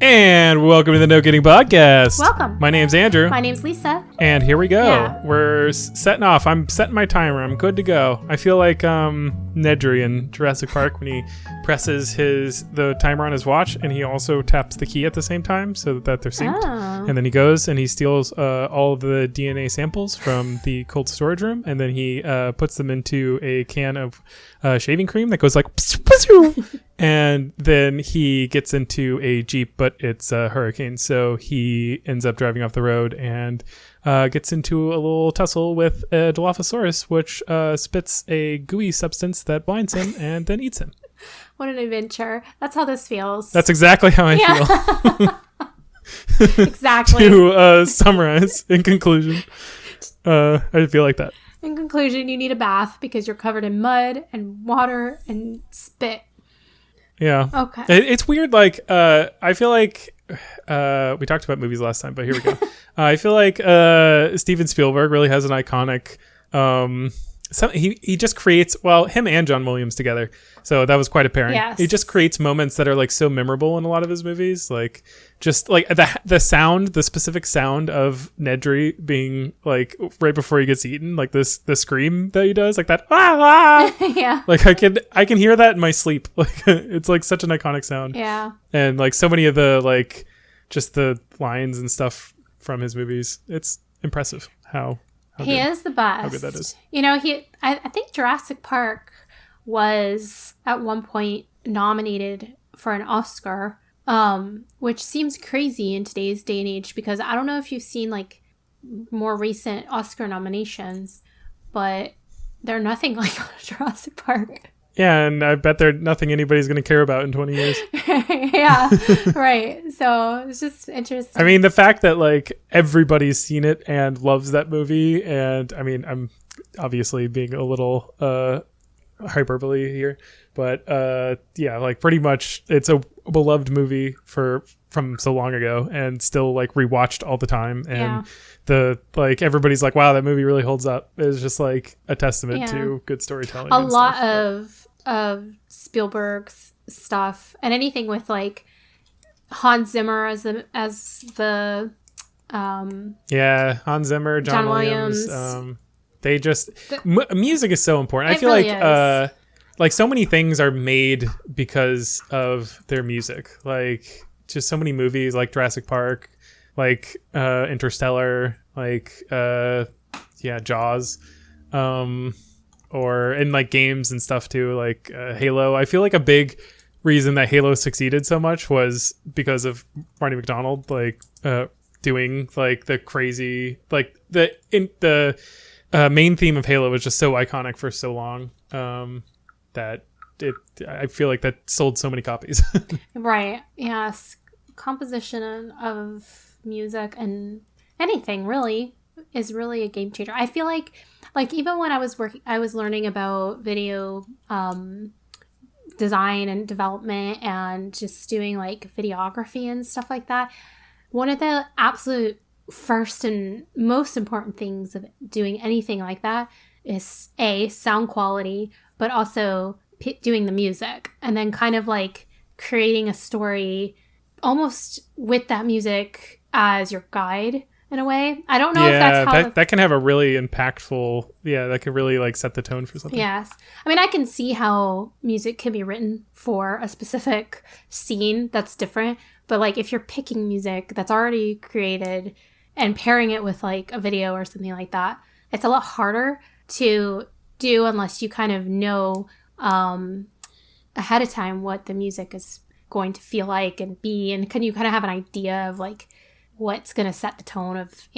And welcome to the No Kidding Podcast. Welcome. My name's Andrew. My name's Lisa. And here we go. Yeah. We're setting off. I'm setting my timer. I'm good to go. I feel like Nedry in Jurassic Park when he presses the timer on his watch and he also taps the key at the same time so that they're synced. Oh. And then he goes and he steals all of the DNA samples from the cold storage room and then he puts them into a can of shaving cream that goes like and then he gets into a Jeep, but it's a Hurricane. So he ends up driving off the road and gets into a little tussle with a Dilophosaurus, which spits a gooey substance that blinds him and then eats him. What an adventure. That's how this feels. That's exactly how I feel. Exactly. To summarize, in conclusion, I feel like that. In conclusion, you need a bath because you're covered in mud and water and spit. Yeah. Okay. It's weird. Like, I feel like we talked about movies last time, but here we go. I feel like Steven Spielberg really has an iconic. He just creates him and John Williams together. So that was quite apparent. Yes. He just creates moments that are like so memorable in a lot of his movies. Like just like the sound, the specific sound of Nedry being like right before he gets eaten, like the scream that he does, like that. Ah, ah! Yeah. Like I can hear that in my sleep. Like it's like such an iconic sound. Yeah. And like so many of the like just the lines and stuff from his movies. It's impressive how he is the best. How good that is. You know, I think Jurassic Park was at one point nominated for an Oscar, which seems crazy in today's day and age because I don't know if you've seen like more recent Oscar nominations, but they're nothing like Jurassic Park. Yeah, and I bet they're nothing anybody's going to care about in 20 years. Yeah, right. So it's just interesting. I mean, the fact that like everybody's seen it and loves that movie, and I mean, I'm obviously being a little hyperbole here, but yeah, like pretty much it's a beloved movie from so long ago and still like rewatched all the time. And the like everybody's like, wow, that movie really holds up. It's just like a testament to good storytelling. A lot of Spielberg's stuff and anything with like Hans Zimmer as the Hans Zimmer, John Williams. They just music is so important. I feel really like so many things are made because of their music. Like just so many movies like Jurassic Park, like Interstellar, like Jaws, or in like games and stuff too, like Halo. I feel like a big reason that Halo succeeded so much was because of Marty McDonald, like doing like the crazy, like the main theme of Halo was just so iconic for so long that I feel like that sold so many copies. Right. Yes. Composition of music and anything really is really a game changer. I feel like even when I was learning about video design and development and just doing like videography and stuff like that. One of the absolute first and most important things of doing anything like that is sound quality, but also doing the music and then kind of like creating a story almost with that music as your guide in a way. I don't know if that's how that can have a really impactful, that can really like set the tone for something. Yes. I mean, I can see how music can be written for a specific scene that's different, but like if you're picking music that's already created and pairing it with like a video or something like that, it's a lot harder to do unless you kind of know ahead of time what the music is going to feel like and be, and can you kind of have an idea of like what's going to set the tone of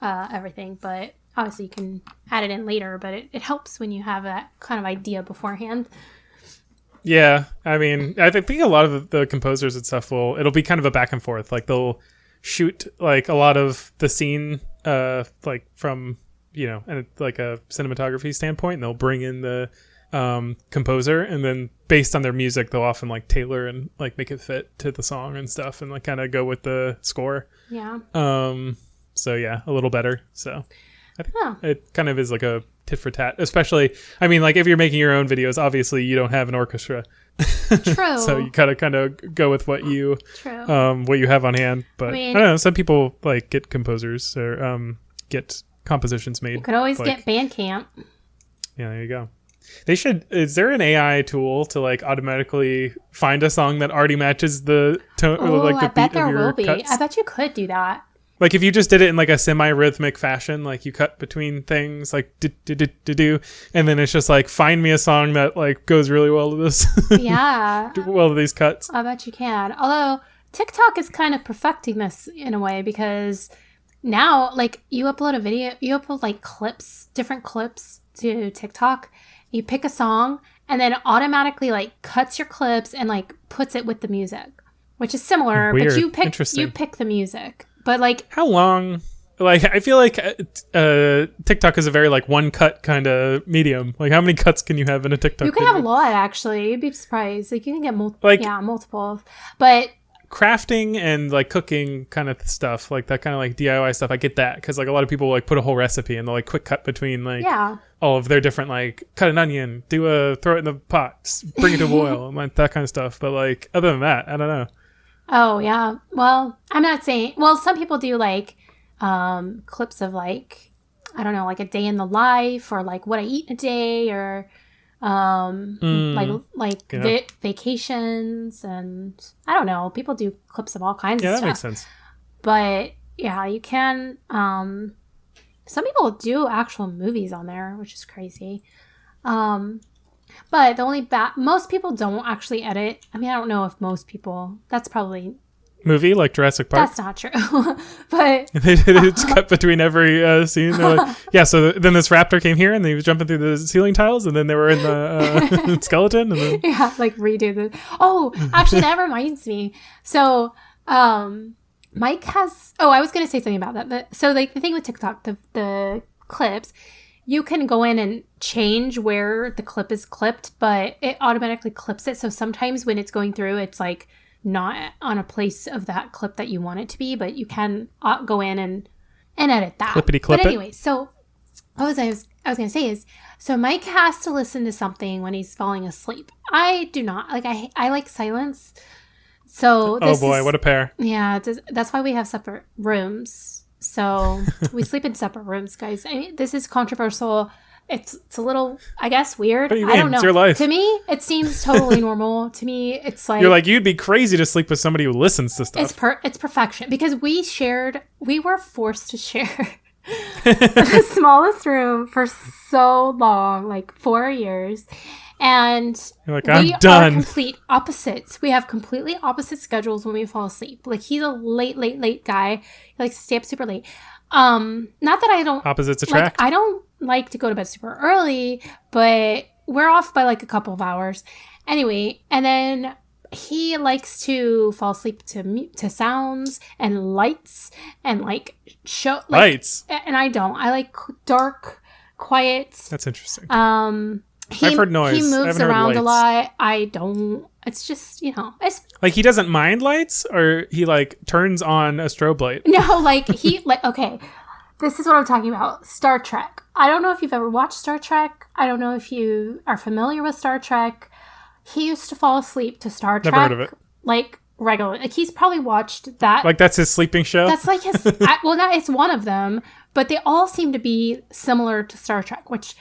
everything. But obviously you can add it in later, but it helps when you have that kind of idea beforehand. Yeah, I mean, I think a lot of the composers and stuff it'll be kind of a back and forth. Like they'll shoot like a lot of the scene like from and like a cinematography standpoint, and they'll bring in the composer, and then based on their music they'll often like tailor and like make it fit to the song and stuff, and like kind of go with the score. So yeah, a little better. So I think it kind of is like a tit for tat. Especially, I mean, like if you're making your own videos, obviously you don't have an orchestra. True. So you gotta kind of go with what you have on hand. But I mean, don't know. Some people like get composers or get compositions made. You could always get Bandcamp. Yeah, there you go. They should. Is there an AI tool to like automatically find a song that already matches the tone, or like the beat of your cuts? I bet you could do that. Like if you just did it in like a semi-rhythmic fashion, like you cut between things, like do, and then it's just like find me a song that like goes really well to this. Yeah. Well to these cuts. I bet you can. Although TikTok is kind of perfecting this in a way because now like you upload a video, you upload like clips, different clips to TikTok. You pick a song and then automatically like cuts your clips and like puts it with the music, which is similar. Weird. But you pick the music. But like how long? Like I feel like TikTok is a very like one cut kind of medium. Like how many cuts can you have in a TikTok? You can video? have a lot actually. You'd be surprised. Like you can get multiple. But crafting and like cooking kind of stuff, like that kind of like DIY stuff, I get that because like a lot of people like put a whole recipe and they'll like quick cut between like all of their different like cut an onion, throw it in the pot, bring it to boil, and like that kind of stuff. But like other than that, I don't know. Oh yeah, well I'm not saying. Well, some people do like clips of like I don't know, like a day in the life or like what I eat in a day or vacations and I don't know, people do clips of all kinds of stuff. Yeah, that makes sense. But yeah, you can some people do actual movies on there, which is crazy. But the only most people don't actually edit. I mean, I don't know if most people, that's probably movie like Jurassic Park. That's not true. But they just cut between every scene. They're like, yeah, so then this raptor came here and he was jumping through the ceiling tiles and then they were in the skeleton and then like redo the actually that reminds me. So Mike has I was gonna say something about that. So like the thing with TikTok, the clips, you can go in and change where the clip is clipped, but it automatically clips it. So sometimes when it's going through, it's like not on a place of that clip that you want it to be, but you can go in and edit that. Clippity clip. But anyway, so what I was going to say is, so Mike has to listen to something when he's falling asleep. I do not. Like I like silence. So what a pair. Yeah, that's why we have separate rooms. So we sleep in separate rooms, guys. I mean, this is controversial. It's a little, I guess, weird. What do you mean? I don't know. It's your life. To me, it seems totally normal. To me, it's like... You're like, you'd be crazy to sleep with somebody who listens to stuff. It's perfection. Because we were forced to share the smallest room for so long, like 4 years. And you're like, I'm done. Are complete opposites. We have completely opposite schedules when we fall asleep. Like, he's a late guy. He likes to stay up super late. Not that I don't... Opposites attract. I don't like to go to bed super early, but we're off by like a couple of hours. Anyway, and then he likes to fall asleep to sounds and lights and like lights. And I don't. I like dark, quiet. That's interesting. I've heard noise. He moves around a lot. I don't. It's just, it's like he doesn't mind lights, or he like turns on a strobe light. No, like okay. This is what I'm talking about. Star Trek. I don't know if you've ever watched Star Trek. I don't know if you are familiar with Star Trek. He used to fall asleep to Star Trek. Never heard of it. Like regularly. Like he's probably watched that. Like that's his sleeping show? That's like his... it's one of them. But they all seem to be similar to Star Trek, which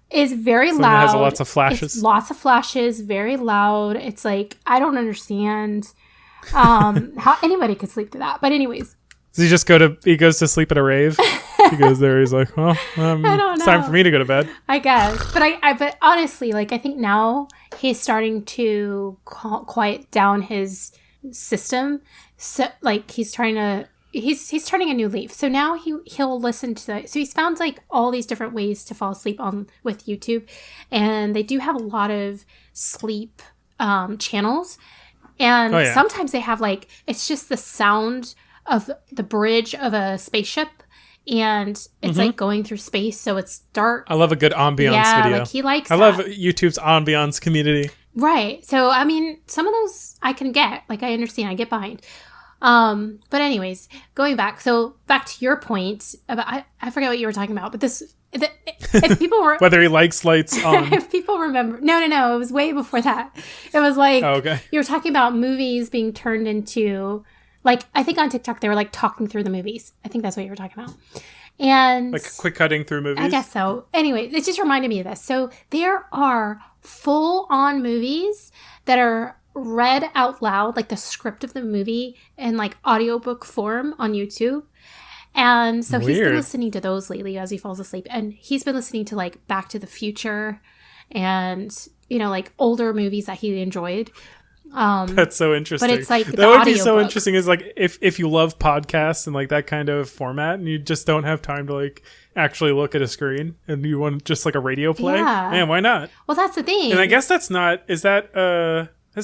is very loud. It has lots of flashes. It's lots of flashes, very loud. It's like, I don't understand how anybody could sleep to that. But anyways. Does he goes to sleep at a rave? He goes there, he's like, well, it's time for me to go to bed. I guess. But but honestly, like I think now he's starting to quiet down his system. So like he's turning a new leaf. So now he'll listen to that. So he's found like all these different ways to fall asleep with YouTube. And they do have a lot of sleep channels. And sometimes they have like, it's just the sound of the bridge of a spaceship, and it's like going through space, so it's dark. I love a good ambiance video. Like he likes I love YouTube's ambiance community. Right. So I mean, some of those I can get. Like I understand, I get behind. But anyways, going back to your point about I forget what you were talking about, but this if people were whether he likes lights on. if people remember, no, it was way before that. It was like okay. You were talking about movies being turned into, like, I think on TikTok they were like talking through the movies. I think that's what you were talking about. And like quick cutting through movies. I guess so. Anyway, it just reminded me of this. So there are full-on movies that are read out loud, like the script of the movie in like audiobook form on YouTube. And so he's been listening to those lately as he falls asleep. And he's been listening to like Back to the Future and, like older movies that he enjoyed. That's so interesting. But it's like that would be so book. Interesting is like if you love podcasts and like that kind of format and you just don't have time to like actually look at a screen and you want just like a radio play. Yeah. Man, why not? Well, that's the thing. And I guess that's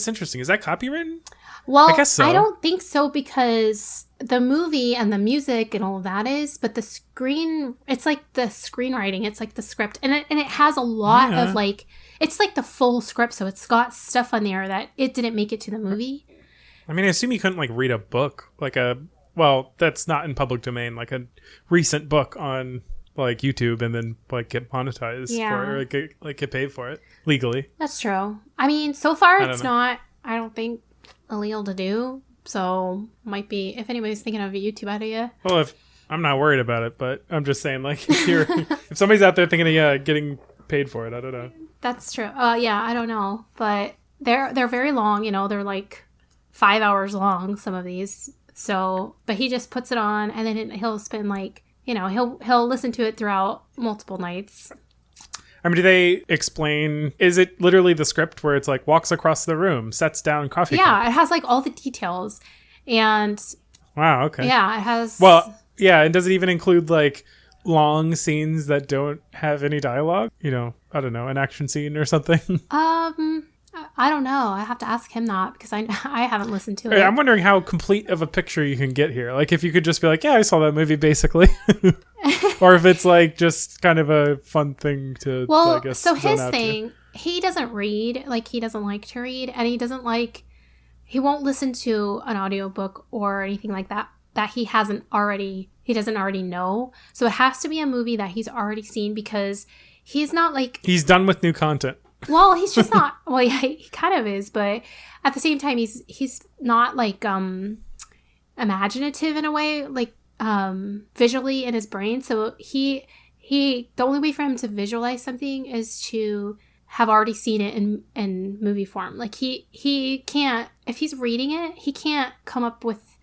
interesting. Is that copywritten? Well, I guess so. I don't think so because the movie and the music and all of that is, but the screen, it's like the screenwriting, it's like the script. And it has a lot of like, it's like the full script. So it's got stuff on there that it didn't make it to the movie. I mean, I assume you couldn't like read a book, that's not in public domain, like a recent book on like YouTube and then like get monetized for it or like get paid for it legally. That's true. I mean, so far it's not, I don't think, illegal to do. So might be, if anybody's thinking of a YouTube idea. Well, if I'm not worried about it, but I'm just saying, like, if somebody's out there thinking of getting paid for it, I don't know. That's true. I don't know, but they're very long. They're like 5 hours long. Some of these. So, but he just puts it on, and then he'll spend like he'll listen to it throughout multiple nights. I mean, do they explain, is it literally the script where it's like walks across the room, sets down coffee cup? It has like all the details. And wow, okay. Yeah, it has. Well, yeah, and does it even include like long scenes that don't have any dialogue? I don't know, an action scene or something? I don't know. I have to ask him that because I haven't listened to it. I'm wondering how complete of a picture you can get here. Like if you could just be like, yeah, I saw that movie basically. Or if it's like just kind of a fun thing to, I guess. So his thing, he doesn't read, like he doesn't like to read, and he won't listen to an audiobook or anything like that he doesn't already know. So it has to be a movie that he's already seen because he's not like... He's done with new content. Well, he's just not... Well, yeah, he kind of is, but at the same time, he's not like imaginative in a way, like visually in his brain. So the only way for him to visualize something is to have already seen it in movie form. Like he can't, if he's reading it, he can't come up with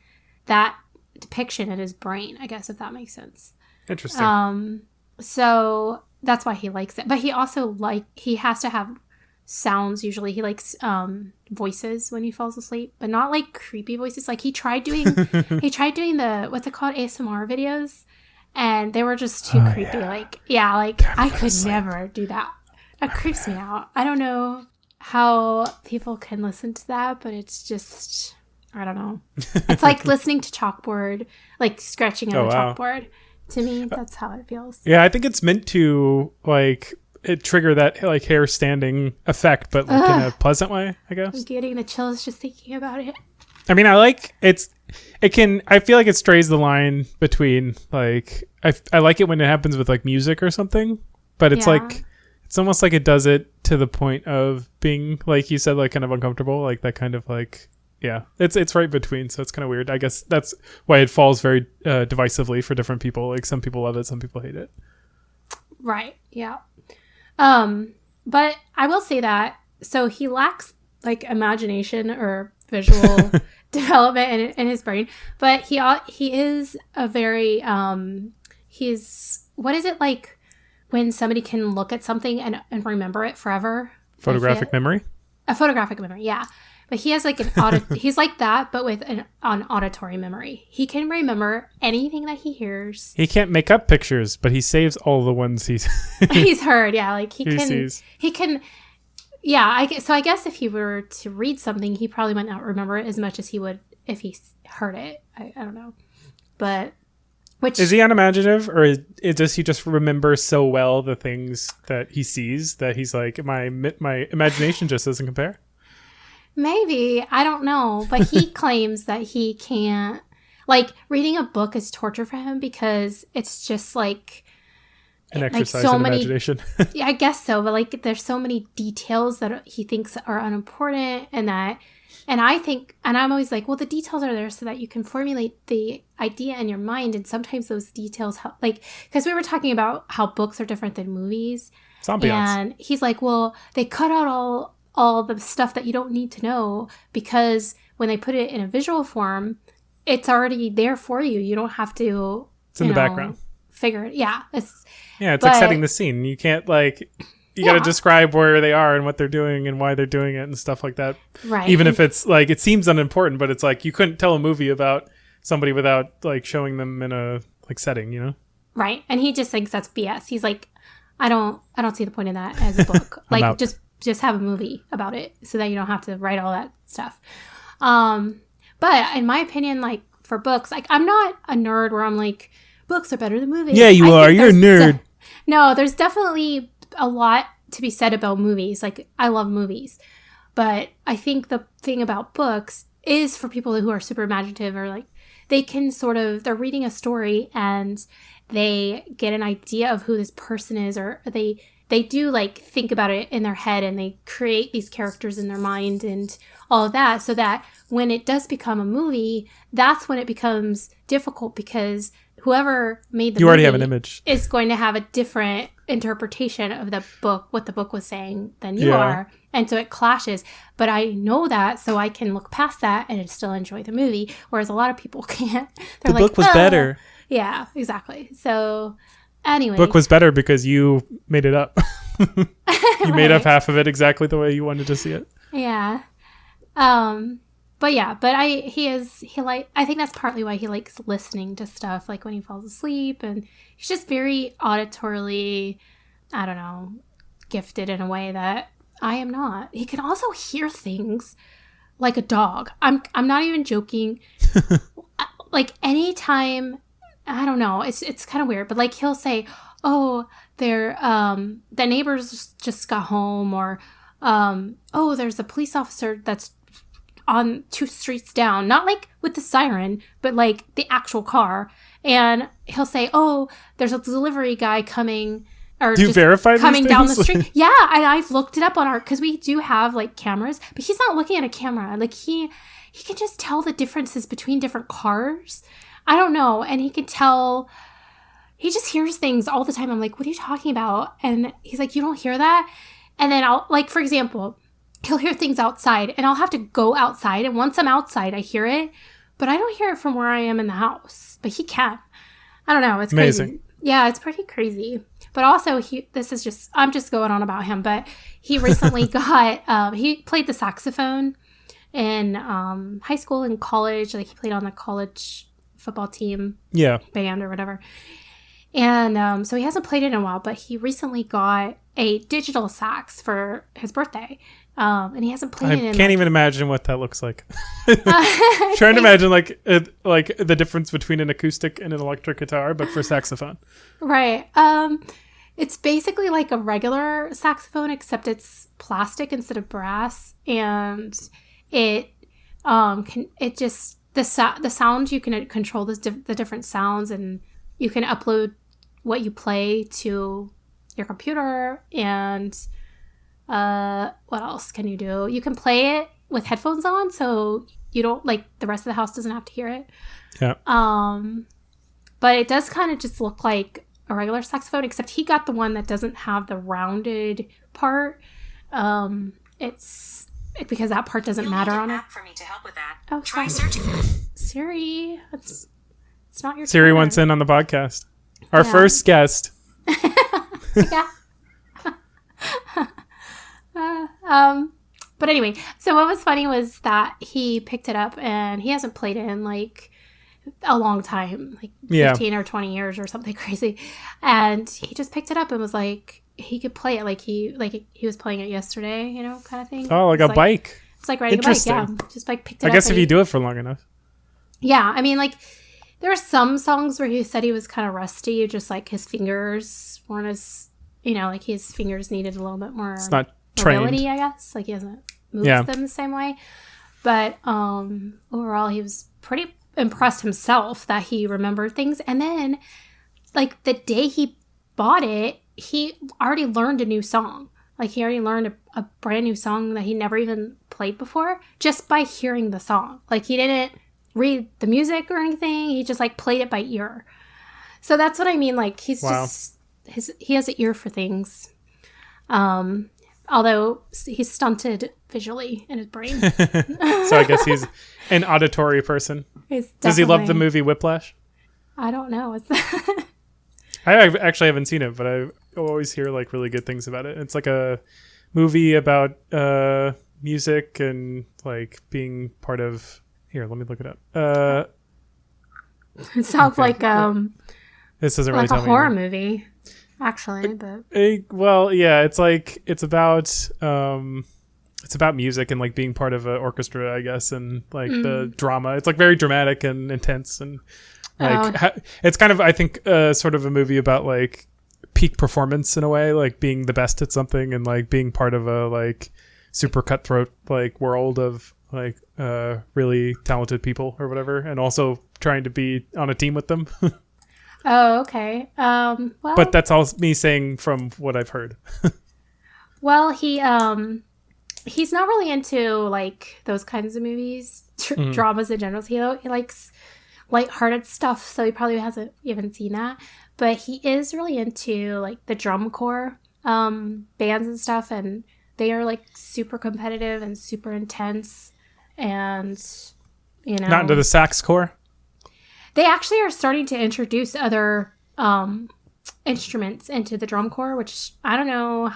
that depiction in his brain, I guess, if that makes sense. Interesting. So that's why he likes it. But he also he has to have sounds usually. He likes voices when he falls asleep, but not like creepy voices. Like he tried doing the, what's it called, ASMR videos, and they were just too creepy. Yeah. I could never do that. That creeps me out. I don't know how people can listen to that, but it's just, I don't know. It's like listening to chalkboard, like scratching on a chalkboard. To me, that's how it feels. Yeah, I think it's meant to trigger that like hair standing effect, but like in a pleasant way, I guess. I'm getting the chills just thinking about it. I mean, I feel like it strays the line between like, I like it when it happens with like music or something, but it's like, it's almost like it does it to the point of being, like you said, like kind of uncomfortable, like that kind of like, yeah, it's right between. So it's kind of weird. I guess that's why it falls very divisively for different people. Like some people love it, some people hate it. Right. Yeah. But I will say that, so he lacks like imagination or visual development in his brain, but he is a very, he's, what is it like when somebody can look at something and remember it forever? Photographic memory? A photographic memory, yeah. But he has like he's like that, but with an auditory memory. He can remember anything that he hears. He can't make up pictures, but he saves all the ones he's heard. Yeah, like he can. Yeah, so I guess if he were to read something, he probably might not remember it as much as he would if he heard it. I don't know, but is he unimaginative, or does he just remember so well the things that he sees that he's like, my imagination just doesn't compare? Maybe. I don't know. But he claims that he can't, like, reading a book is torture for him because it's just like, an like exercise so in many imagination. yeah, I guess so, but like there's so many details that he thinks are unimportant, and I think, and I'm always like, well, the details are there so that you can formulate the idea in your mind, and sometimes those details help, like, because we were talking about how books are different than movies. It's ambiance. And he's like, well, they cut out all the stuff that you don't need to know, because when they put it in a visual form, it's already there for you. You don't have to. It's in the background. Figure it. Yeah. It's like setting the scene. You can't you got to describe where they are and what they're doing and why they're doing it and stuff like that. Right. Even if it's like, it seems unimportant, but it's like, you couldn't tell a movie about somebody without like showing them in a like setting, you know? Right. And he just thinks that's BS. He's like, I don't see the point in that as a book. Like just have a movie about it so that you don't have to write all that stuff. But in my opinion, like for books, like I'm not a nerd where I'm like, books are better than movies. Yeah, you are. You're a nerd. No, there's definitely a lot to be said about movies. Like I love movies, but I think the thing about books is for people who are super imaginative, or like they can they're reading a story and they get an idea of who this person is, or they do like think about it in their head, and they create these characters in their mind and all of that, so that when it does become a movie, that's when it becomes difficult, because whoever made the movie already have an image, is going to have a different interpretation of the book, what the book was saying, than you are. And so it clashes. But I know that, so I can look past that and still enjoy the movie, whereas a lot of people can't. They're the book was better. Yeah, exactly. So anyway. Book was better because you made it up. You made up half of it exactly the way you wanted to see it. Yeah. But I think that's partly why he likes listening to stuff, like when he falls asleep, and he's just very auditorily, I don't know, gifted in a way that I am not. He can also hear things like a dog. I'm not even joking. Like anytime, I don't know, it's kind of weird, but like he'll say, oh, the neighbors just got home, or oh, there's a police officer that's on 2 streets down, not like with the siren, but like the actual car. And he'll say, oh, there's a delivery guy coming, or do you verify coming these down the things? street. Yeah, and I've looked it up on because we do have like cameras, but he's not looking at a camera. Like he can just tell the differences between different cars. I don't know. And he can tell, he just hears things all the time. I'm like, what are you talking about? And he's like, you don't hear that? And then I'll, like, for example, he'll hear things outside, and I'll have to go outside. And once I'm outside, I hear it, but I don't hear it from where I am in the house. But he can. I don't know. It's amazing. Crazy. Yeah, it's pretty crazy. But also, I'm just going on about him, but he recently he played the saxophone in high school and college. Like he played on the college football team, band or whatever. And so he hasn't played it in a while, but he recently got a digital sax for his birthday. And he hasn't played it in. I can't even imagine what that looks like. Trying to imagine like the difference between an acoustic and an electric guitar, but for saxophone. Right. It's basically like a regular saxophone, except it's plastic instead of brass, and the sound, you can control the different sounds, and you can upload what you play to your computer. And what else can you do? You can play it with headphones on, so you don't, like, the rest of the house doesn't have to hear it. Yeah. But it does kind of just look like a regular saxophone, except he got the one that doesn't have the rounded part. It's because that part doesn't matter on it. For me to help with that. Oh, try searching. Siri, it's not your Siri turn. wants in on the podcast. Our first guest. Yeah. But anyway, so what was funny was that he picked it up, and he hasn't played it in like a long time, like 15 or 20 years or something crazy. And he just picked it up and was like, he could play it like he was playing it yesterday, you know, kind of thing. Oh, like a bike. It's like riding a bike, yeah. Just like picked it up. I guess if you do it for long enough. Yeah, I mean, like, there are some songs where he said he was kind of rusty, just like his fingers weren't as, you know, like his fingers needed a little bit more. It's not mobility, trained. I guess. Like he hasn't moved them the same way. But overall, he was pretty impressed himself that he remembered things. And then, like, the day he bought it, he already learned a new song. Like, he already learned a brand new song that he never even played before just by hearing the song. Like, he didn't read the music or anything. He just, like, played it by ear. So that's what I mean. Like, he's just... he has an ear for things. Although he's stunted visually in his brain. So I guess he's an auditory person. Does he love the movie Whiplash? I don't know. I actually haven't seen it, but I always hear like really good things about it. It's like a movie about music and like being part of... Here, let me look it up. It sounds like this doesn't really like tell a me horror anything. movie, actually. But well, yeah, it's about music and like being part of an orchestra, I guess, and like the drama. It's like very dramatic and intense, and like it's kind of, I think, sort of a movie about like peak performance in a way, like being the best at something and like being part of a like super cutthroat like world of like really talented people or whatever, and also trying to be on a team with them. Oh, okay. Well, but that's all me saying from what I've heard. Well, he's not really into like those kinds of movies, dramas in general. He likes lighthearted stuff, so he probably hasn't even seen that. But he is really into like the drum corps bands and stuff, and they are like super competitive and super intense, and you know, not into the sax corps. They actually are starting to introduce other instruments into the drum corps, which I don't know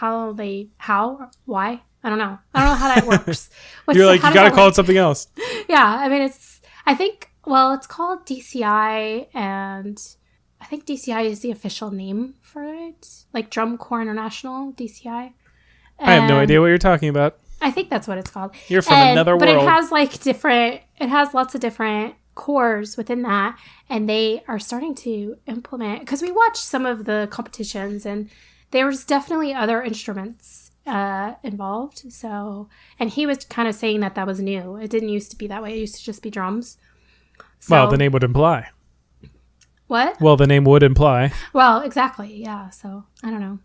why. I don't know how that works. You're like, you got to call it something else. Yeah. I mean, it's called DCI, and I think DCI is the official name for it. Like Drum Corps International, DCI. I have no idea what you're talking about. I think that's what it's called. You're from another world. But it has lots of different cores within that, and they are starting to implement, because we watched some of the competitions and there was definitely other instruments involved. So, and he was kind of saying that was new. It didn't used to be that way. It used to just be drums. So, well, the name would imply. What? Well, the name would imply. Well, exactly. Yeah. So I don't know.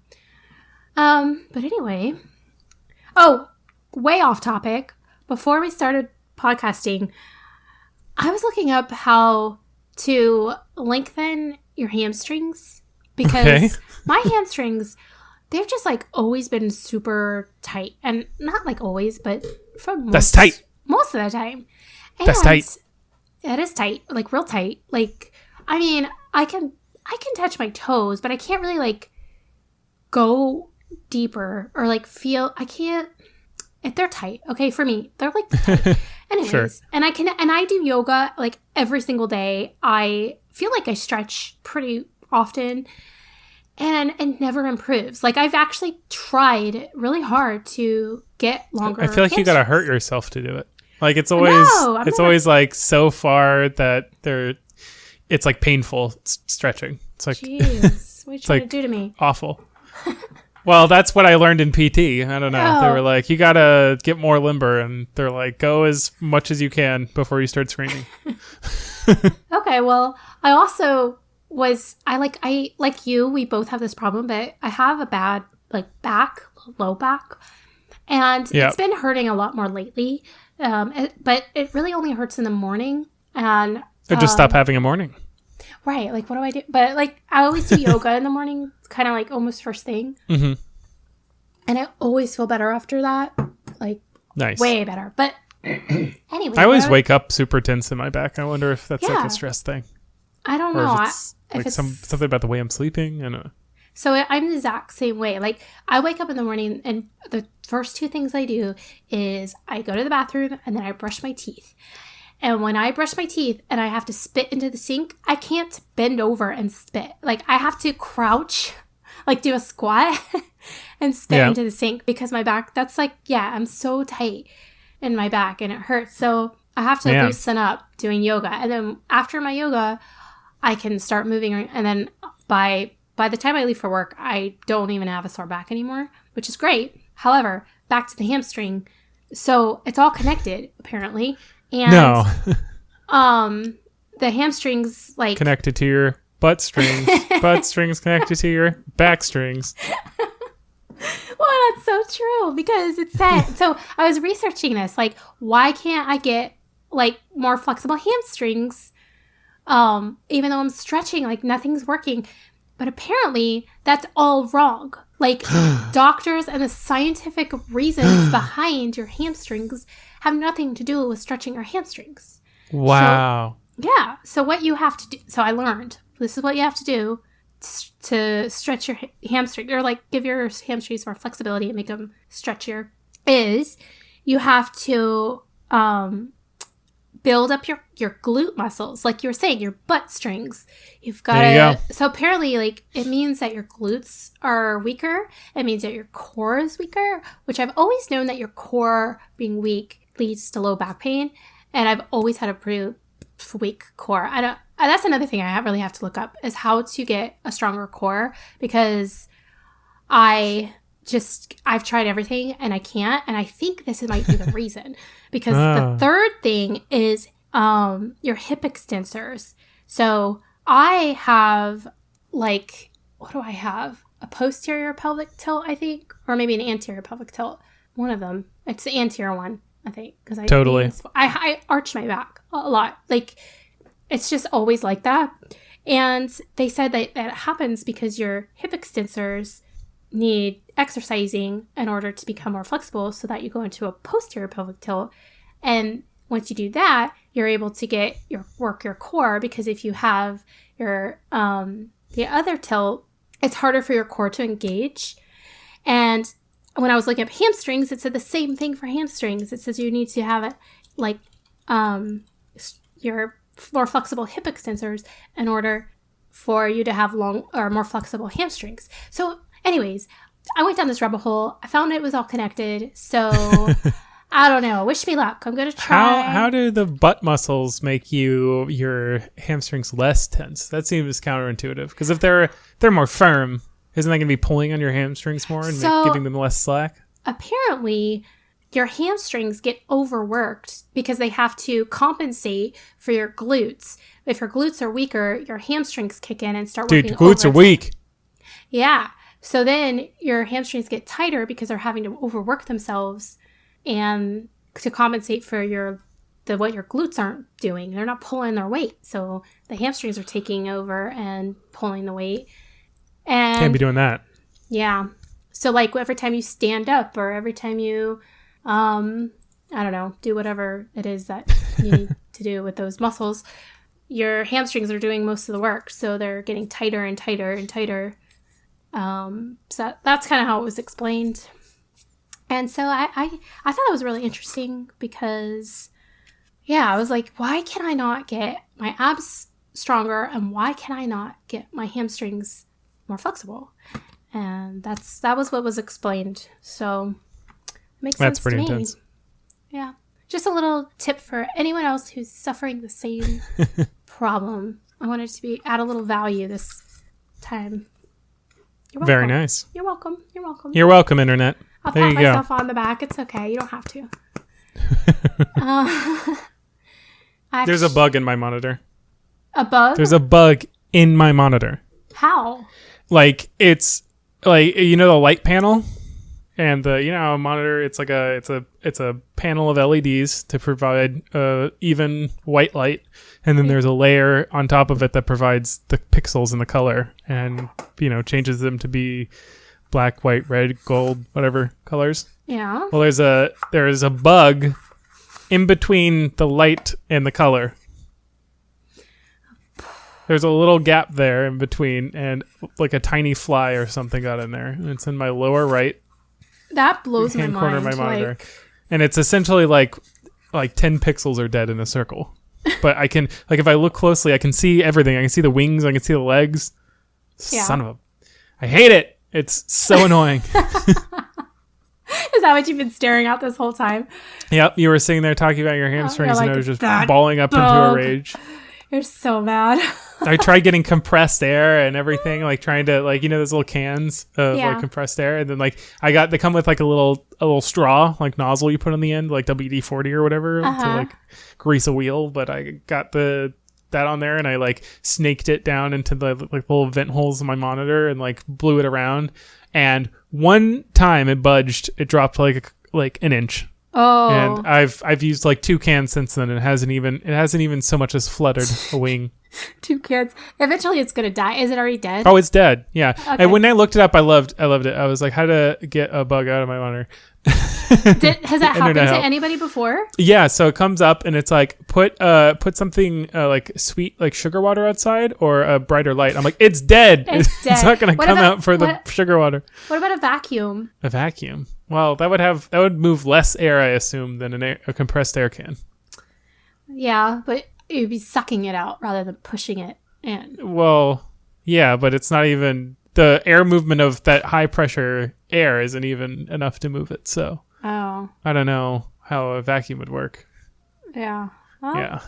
But anyway, way off topic. Before we started podcasting, I was looking up how to lengthen your hamstrings, because my hamstrings, they've just like always been super tight, and not like always, but for most of the time. And that's tight. It is tight, like real tight. Like, I mean, I can touch my toes, but I can't really like go deeper or like feel. I can't. If they're tight, okay, for me, they're like tight. Anyways, sure. And I do yoga like every single day. I feel like I stretch pretty often, and it never improves. Like, I've actually tried really hard to get longer. I feel like you gotta hurt yourself to do it. Like, it's always like so far that it's like painful stretching. It's like, jeez, what are you trying to do to me? Awful. Well, that's what I learned in PT. I don't know. They were like, you got to get more limber. And they're like, go as much as you can before you start screaming. Okay, well, I also like you, we both have this problem, but I have a bad like low back. And it's been hurting a lot more lately. But it really only hurts in the morning. And just stop having a morning. Right. Like, what do I do? But like, I always do yoga in the morning, kind of like almost first thing. Mm-hmm. And I always feel better after that. Like, nice. Way better. But anyway. I always wake up super tense in my back. I wonder if that's like a stress thing. I don't know. If it's something about the way I'm sleeping. I don't know. So I'm the exact same way. Like, I wake up in the morning and the first two things I do is I go to the bathroom and then I brush my teeth. And when I brush my teeth and I have to spit into the sink, I can't bend over and spit. Like, I have to crouch, like do a squat and spit into the sink, because my back, that's like, I'm so tight in my back and it hurts. So I have to loosen up doing yoga. And then after my yoga, I can start moving. And then by the time I leave for work, I don't even have a sore back anymore, which is great. However, back to the hamstring. So it's all connected, apparently. And, no. The hamstrings, like, connected to your butt strings. Butt strings connected to your back strings. Well, that's so true because it said. So I was researching this. Like, why can't I get like more flexible hamstrings? Even though I'm stretching, like nothing's working. But apparently, that's all wrong. Like, doctors and the scientific reasons behind your hamstrings have nothing to do with stretching your hamstrings. Wow. So, yeah. So what you have to do. So I learned this is what you have to do to stretch your hamstring or like give your hamstrings more flexibility and make them stretchier. Is you have to build up your glute muscles, like you were saying, your butt strings. You've got to. So apparently, like it means that your glutes are weaker. It means that your core is weaker, which I've always known that your core being weak leads to low back pain, and I've always had a pretty weak core. I don't. That's another thing I really have to look up is how to get a stronger core because I've tried everything and I can't, and I think this might be the reason. Because the third thing is your hip extensors. So I have like, what do I have? A posterior pelvic tilt, I think, or maybe an anterior pelvic tilt. One of them. It's the anterior one, I think, because I arch my back a lot. Like it's just always like that. And they said that happens because your hip extensors need exercising in order to become more flexible so that you go into a posterior pelvic tilt. And once you do that, you're able to work your core because if you have your the other tilt, it's harder for your core to engage. And when I was looking up hamstrings, it said the same thing for hamstrings. It says you need to have it like your more flexible hip extensors in order for you to have long or more flexible hamstrings. So anyways, I went down this rabbit hole. I found it was all connected. So I don't know. Wish me luck. I'm going to try. How do the butt muscles make your hamstrings less tense? That seems counterintuitive. Because if they're more firm, isn't that going to be pulling on your hamstrings more and giving them less slack? Apparently, your hamstrings get overworked because they have to compensate for your glutes. If your glutes are weaker, your hamstrings kick in and start working overtime. Dude, glutes are weak. Yeah. So then your hamstrings get tighter because they're having to overwork themselves and to compensate for what your glutes aren't doing. They're not pulling their weight. So the hamstrings are taking over and pulling the weight. And can't be doing that. Yeah. So like every time you stand up or every time you, I don't know, do whatever it is that you need to do with those muscles, your hamstrings are doing most of the work. So they're getting tighter and tighter and tighter. So that's kind of how it was explained. And so I thought it was really interesting because, yeah, I was like, why can I not get my abs stronger and why can I not get my hamstrings more flexible? And that was what was explained. So it makes sense to me. That's pretty intense. Yeah. Just a little tip for anyone else who's suffering the same problem. I wanted to add a little value this time. You're welcome. Very nice. You're welcome. You're welcome. You're welcome, Internet. I'll pat myself on the back. It's okay. You don't have to. There's a bug in my monitor. A bug? There's a bug in my monitor. How? Like it's like the light panel and the monitor. It's like it's a panel of LEDs to provide even white light, and then there's a layer on top of it that provides the pixels and the color and changes them to be black, white, red, gold, whatever colors. Yeah. Well, there's a bug in between the light and the color. There's a little gap there in between, and like a tiny fly or something got in there. And it's in my lower right. That blows my mind. Corner of my monitor, and it's essentially like 10 pixels are dead in a circle. But I can if I look closely, I can see everything. I can see the wings. I can see the legs. Yeah. Son of a! I hate it. It's so annoying. Is that what you've been staring at this whole time? Yep. You were sitting there talking about your hamstrings, and I was just bawling up into a rage. You're so mad. I tried getting compressed air and everything, like trying to those little cans of like compressed air, and then they come with like a little straw, like nozzle you put on the end, like WD-40 or whatever to like grease a wheel. But I got the that on there, and I like snaked it down into the like little vent holes in my monitor and like blew it around. And one time it budged, it dropped like an inch. Oh. And I've used like 2 cans since then, and it hasn't even so much as fluttered a wing. 2 cans. Eventually, it's gonna die. Is it already dead? Oh, it's dead. Yeah. Okay. And when I looked it up, I loved it. I was like, how to get a bug out of my monitor. Has that happened to anybody before? Yeah. So it comes up and it's like put something like sweet like sugar water outside or a brighter light. I'm like, it's dead. It's dead. It's not gonna come out for the sugar water. What about a vacuum? A vacuum. Well, that would move less air, I assume, than a compressed air can. Yeah, but you'd be sucking it out rather than pushing it in. Well, yeah, but it's not even the air movement of that high pressure air isn't even enough to move it. So I don't know how a vacuum would work. Yeah. Well, yeah.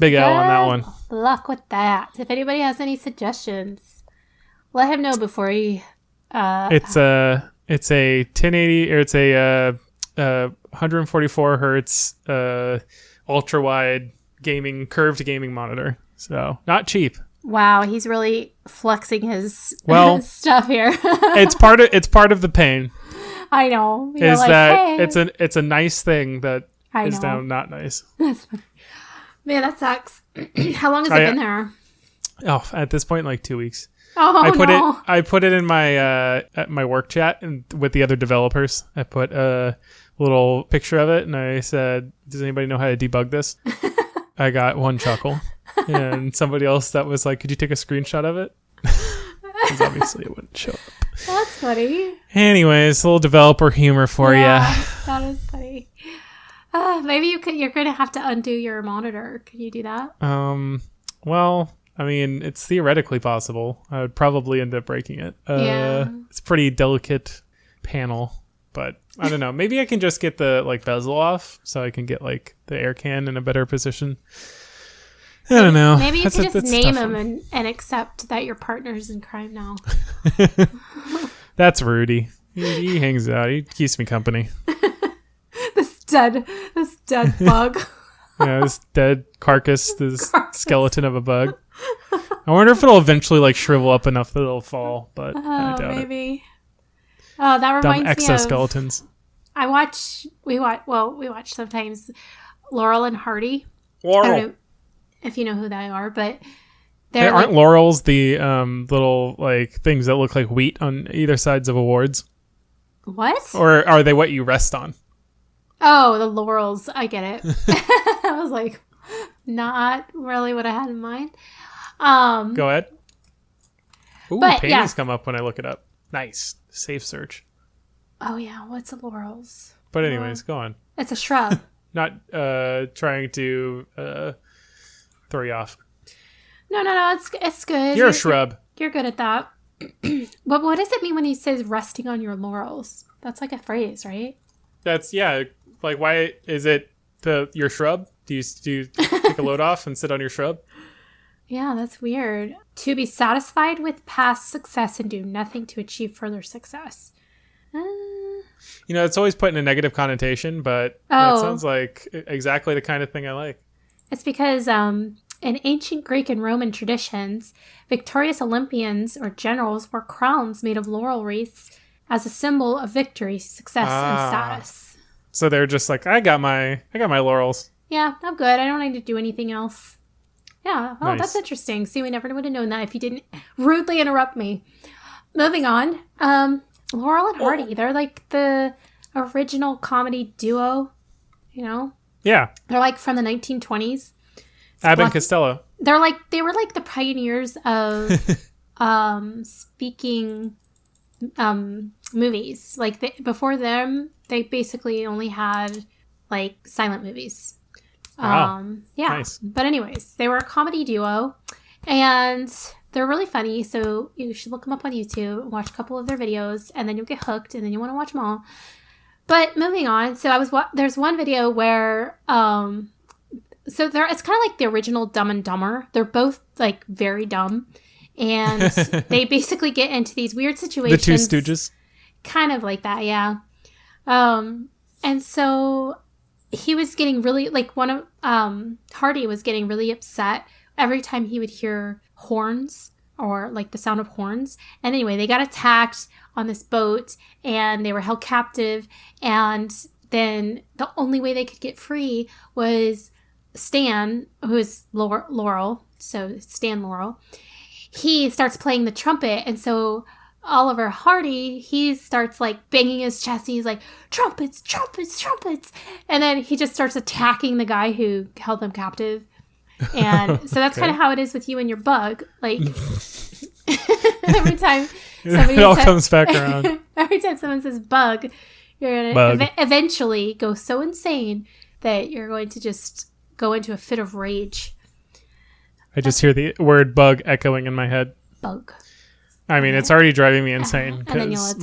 Big L on that one. Luck with that. If anybody has any suggestions, let him know before he. It's a 1080 or it's a 144 hertz ultra wide curved gaming monitor. So not cheap. Wow, he's really flexing his stuff here. it's part of the pain. I know. You're is like, that hey. It's a nice thing that is now not nice. That's funny. Man, that sucks. How long has it been there? Oh, at this point, like 2 weeks. Oh, I put it in my at my work chat and with the other developers. I put a little picture of it and I said, "Does anybody know how to debug this?" I got one chuckle, and somebody else that was like, "Could you take a screenshot of it?" Because obviously it wouldn't show up. Well, that's funny. Anyways, a little developer humor for you. That is funny. Maybe you're going to have to undo your monitor. Can you do that? Well, I mean, it's theoretically possible. I would probably end up breaking it. It's a pretty delicate panel, but I don't know. Maybe I can just get the like bezel off so I can get like the air can in a better position. I don't know. Maybe you can just name him and accept that your partner's in crime now. That's Rudy. He hangs out. He keeps me company. This dead bug. Yeah, this dead carcass, this skeleton of a bug. I wonder if it'll eventually like shrivel up enough that it'll fall, but I doubt maybe. Oh, that reminds me of exoskeletons. We watch sometimes Laurel and Hardy. Laurel. I don't know if you know who they are, but aren't laurels the little like things that look like wheat on either sides of awards? What? Or are they what you rest on? Oh, the laurels. I get it. I was like, not really what I had in mind. Go ahead. Ooh, but paintings come up when I look it up. Nice. Safe search. Oh, yeah. What's the laurels? But anyways, go on. It's a shrub. Not trying to throw you off. No. It's good. You're a shrub. You're good at that. But what does it mean when he says resting on your laurels? That's like a phrase, right? That's, yeah. Like, why is it your shrub? Do you take a load off and sit on your shrub? Yeah, that's weird. To be satisfied with past success and do nothing to achieve further success. It's always put in a negative connotation, but it sounds like exactly the kind of thing I like. It's because in ancient Greek and Roman traditions, victorious Olympians or generals wore crowns made of laurel wreaths as a symbol of victory, success, and status. So they're just like, I got my laurels. Yeah, I'm good. I don't need to do anything else. Yeah. Oh, nice. That's interesting. See, we never would have known that if you didn't rudely interrupt me. Moving on. Laurel and Hardy. They're like the original comedy duo, Yeah. They're like from the 1920s. Abbott and Costello. They were like the pioneers of speaking movies. Like before them, they basically only had like silent movies. Wow. Yeah. Nice. But anyways, they were a comedy duo and they're really funny. So you should look them up on YouTube and watch a couple of their videos and then you'll get hooked and then you want to watch them all. But moving on. So there's one video where, it's kind of like the original Dumb and Dumber. They're both like very dumb and they basically get into these weird situations. The Two Stooges. Kind of like that. Yeah. And so he was getting really, like, one of, Hardy was getting really upset every time he would hear horns or, like, the sound of horns. And anyway, they got attacked on this boat and they were held captive. And then the only way they could get free was Stan, who is Laurel. So Stan Laurel. He starts playing the trumpet. And so Oliver Hardy, he starts like banging his chest. He's like, trumpets, trumpets, trumpets. And then he just starts attacking the guy who held them captive. And so that's kind of how it is with you and your bug. Like every time somebody it all comes back around. Every time someone says bug, you're going to eventually go so insane that you're going to just go into a fit of rage. I just hear the word bug echoing in my head. Bug. I mean, it's already driving me insane because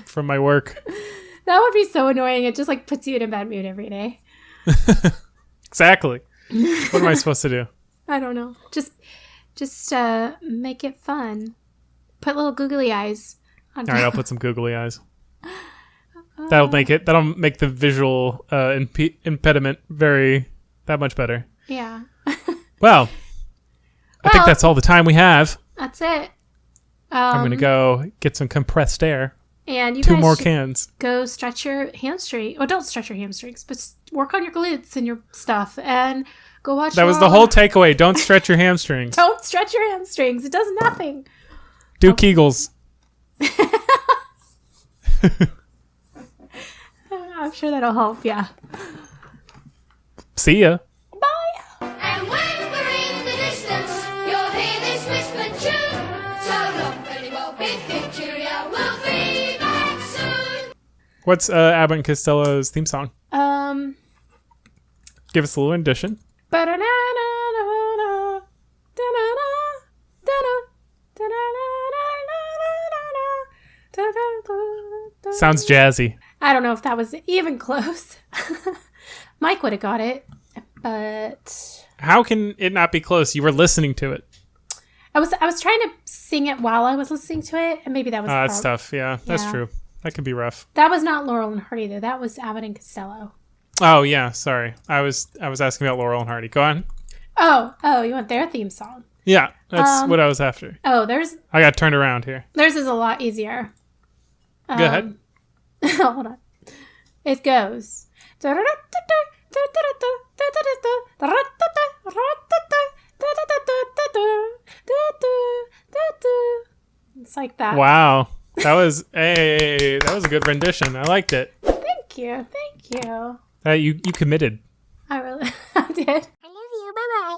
from my work. That would be so annoying. It just like puts you in a bad mood every day. Exactly. What am I supposed to do? I don't know. Just make it fun. Put little googly eyes on. All right, I'll put some googly eyes. That'll make the visual impediment that much better. Yeah. Well, I think that's all the time we have. That's it. I'm going to go get some compressed air. And you 2 guys more cans. Go stretch your hamstring. Well, don't stretch your hamstrings, but work on your glutes and your stuff. And go watch. That was the whole takeaway. Don't stretch your hamstrings. Don't stretch your hamstrings. It does nothing. Do Kegels. I'm sure that'll help. Yeah. See ya. Bye. And when we're in the distance, you'll hear this whispered tune. So long, very well, big cheerio, we'll be back soon. What's Abbott and Costello's theme song? Give us a little rendition. Sounds jazzy. I don't know if that was even close. Mike would have got it, but how can it not be close? You were listening to it. I was trying to sing it while I was listening to it, and maybe that was that's tough. Yeah, that's true. That could be rough. That was not Laurel and Hardy though. That was Abbott and Costello. Oh yeah, sorry. I was asking about Laurel and Hardy. Go on. Oh, you want their theme song? Yeah, that's what I was after. Oh, I got turned around here. Theirs is a lot easier. Go ahead. Hold on. It goes. It's like that. Wow. That was a good rendition. I liked it. Thank you. You committed. I did. I love you. Bye-bye.